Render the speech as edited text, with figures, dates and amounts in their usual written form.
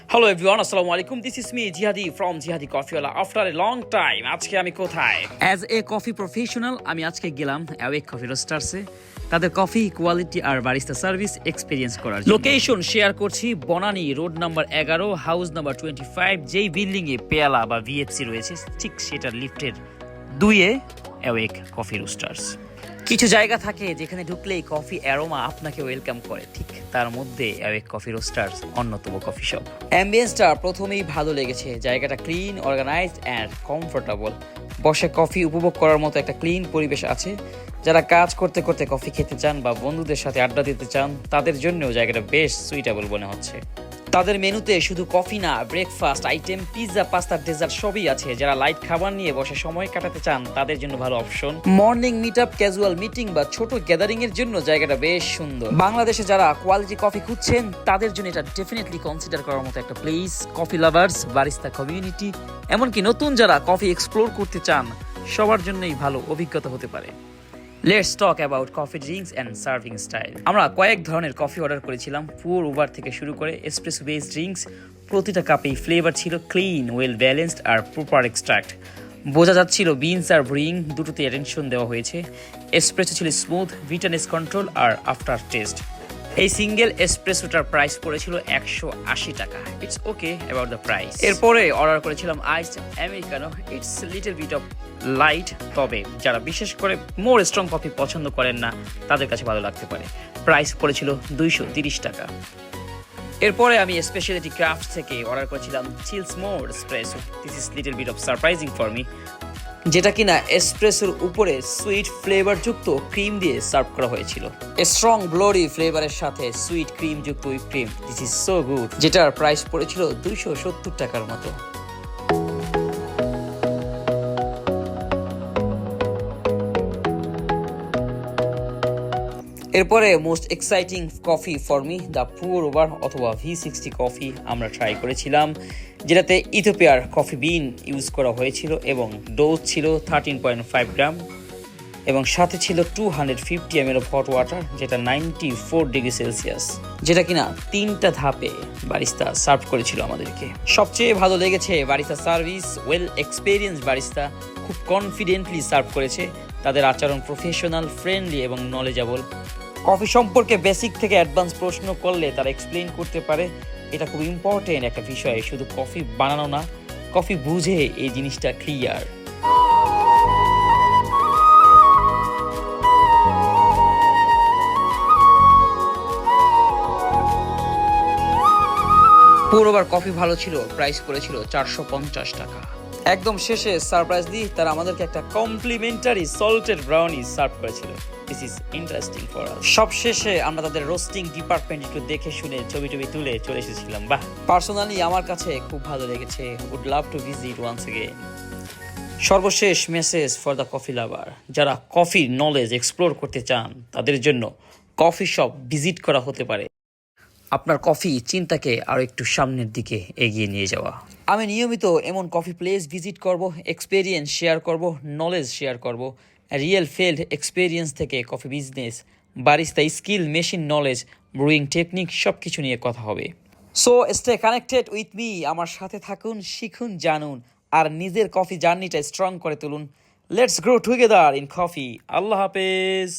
Hello everyone, assalamu alaikum. This is me Jihadi from Jihadi Coffeewala. After a long time, আজকে আমি কোথায়? As a coffee professional, আমি আজকে গেলাম Awake Coffee Roasters এ তাদের coffee quality আর barista service experience করার জন্য। লোকেশন শেয়ার করছি Banani road number 11, house number 25, যেই বিল্ডিং এ পেয়ালা বা ভিএফসি রয়েছে ঠিক সেটার লিফটের 2 এ Awake Coffee Roasters। কিছু জায়গা থাকে যেখানে ঢুকলেই কফি অ্যারোমা আপনাকে ওয়েলকাম করে, ঠিক তার মধ্যে অ্যাওয়েক কফি রোস্টার্স অন্যতম কফি শপ। অ্যাম্বিয়েন্সটা প্রথমেই ভালো লেগেছে, জায়গাটা ক্লিন, অর্গানাইজড অ্যান্ড কমফোর্টেবল। বসে কফি উপভোগ করার মতো একটা ক্লিন পরিবেশ আছে। যারা কাজ করতে করতে কফি খেতে চান বা বন্ধুদের সাথে আড্ডা দিতে চান তাদের জন্যও জায়গাটা বেশ সুইটেবল মনে হচ্ছে। তাদের মেনুতে শুধু কফি না, breakfast item, pizza, pasta, dessert সবই আছে। যারা লাইট খাবার নিয়ে বসে সময় কাটাতে চান তাদের জন্য ভালো option. Morning meet up, casual meeting বা ছোট গ্যাদারিং এর জন্য জায়গাটা বেশ সুন্দর। বাংলাদেশে যারা কোয়ালিটি কফি খুঁজছেন তাদের জন্য এটা ডেফিনেটলি কনসিডার করার মতো একটা place. Coffee lovers, barista community, এমনকি নতুন যারা কফি এক্সপ্লোর করতে চান সবার জন্যই ভালো অভিজ্ঞতা হতে পারে। Let's talk about coffee drinks and serving style. আমরা কয়েক ধরনের কফি অর্ডার করেছিলাম, পুর ওভার থেকে শুরু করে এসপ্রেসো বেসড ড্রিঙ্কস। প্রতিটা কাপেই ফ্লেভার ছিল ক্লিন, ওয়েল ব্যালেন্সড আর প্রপার এক্সট্রাক্ট। বোঝা যাচ্ছিল বিনস আর ব্রিং দুটোতে অ্যাটেনশন দেওয়া হয়েছে। এসপ্রেসো ছিল স্মুথ, বিটারনেস কন্ট্রোল আর আফটার টেস্ট। এই সিঙ্গেল এসপ্রেসোটার প্রাইস পড়েছিল 180 টাকা। It's okay about the price. এরপরে অর্ডার করেছিলাম iced americano. It's little bit of light, তবে যারা বিশেষ করে মোর স্ট্রং কফি পছন্দ করেন না তাদের কাছে ভালো লাগতে পারে। প্রাইস পড়েছিল 230 টাকা। এরপরে আমি স্পেশালিটি ক্রাফট থেকে অর্ডার করেছিলাম chills more espresso. This is little bit of surprising for me, যেটা কিনা এসপ্রেসোর উপরে সুইট ফ্লেভার যুক্ত ক্রিম দিয়ে সার্ভ করা হয়েছিল। স্ট্রং ব্লোরি ফ্লেভারের সাথে সুইট ক্রিম যুক্ত whip cream. This is so good, যেটার প্রাইস পড়েছিল 270 টাকার মতো। এরপরে most exciting coffee for me, the pour over অথবা V60 কফি আমরা ট্রাই করেছিলাম, যেটাতে ইথিওপিয়ার কফি বিন ইউজ করা হয়েছিল এবং ডোজ ছিল 13.5 গ্রাম এবং সাথে ছিল 250 ml অফ হট ওয়াটার, যেটা 94 ডিগ্রি সেলসিয়াস, যেটা কিনা 3টা ধাপে বারিস্তা সার্ভ করেছিল আমাদেরকে। সবচেয়ে ভালো লেগেছে barista service, well experience barista খুব কনফিডেন্টলি সার্ভ করেছে। তাদের আচরণ প্রফেশনাল, ফ্রেন্ডলি এবং নলেজেবল। কফি সম্পর্কে বেসিক থেকে অ্যাডভান্স প্রশ্ন করলে তারা এক্সপ্লেইন করতে পারে। এটা খুব ইম্পর্টেন্ট একটা বিষয়, শুধু কফি বানানো না, কফি বুঝে এই জিনিসটা ক্লিয়ার। পুরোবার কফি ভালো ছিল, প্রাইস করেছিল 450 টাকা। একদম শেষে সারপ্রাইজলি তারা আমাদেরকে একটা কমপ্লিমেন্টারি সল্টেড ব্রাউনি সার্ভ করেছিল। This is interesting for us. সব শেষে আমরা তাদের রোস্টিং ডিপার্টমেন্ট একটু দেখে শুনে ছবি তুলে চলে এসেছিলাম। বাহ, পার্সোনালি আমার কাছে খুব ভালো লেগেছে। Would love to visit once again. সর্বশেষ message for the coffee lover, যারা কফির নলেজ এক্সপ্লোর করতে চান তাদের জন্য কফি শপ ভিজিট করা হতে পারে আপনার কফি চিন্তাকে আরও একটু সামনের দিকে এগিয়ে নিয়ে যাওয়া। আমি নিয়মিত এমন কফি প্লেস ভিজিট করব, এক্সপেরিয়েন্স শেয়ার করব, নলেজ শেয়ার করব। রিয়েল ফিল্ড এক্সপেরিয়েন্স থেকে coffee business, barista skill, machine knowledge, brewing technique সব কিছু নিয়ে কথা হবে। So stay connected with me, আমার সাথে থাকুন, শিখুন, জানুন আর নিজের কফি জার্নিটা স্ট্রং করে তুলুন। Let's grow together in coffee. আল্লাহ হাফেজ।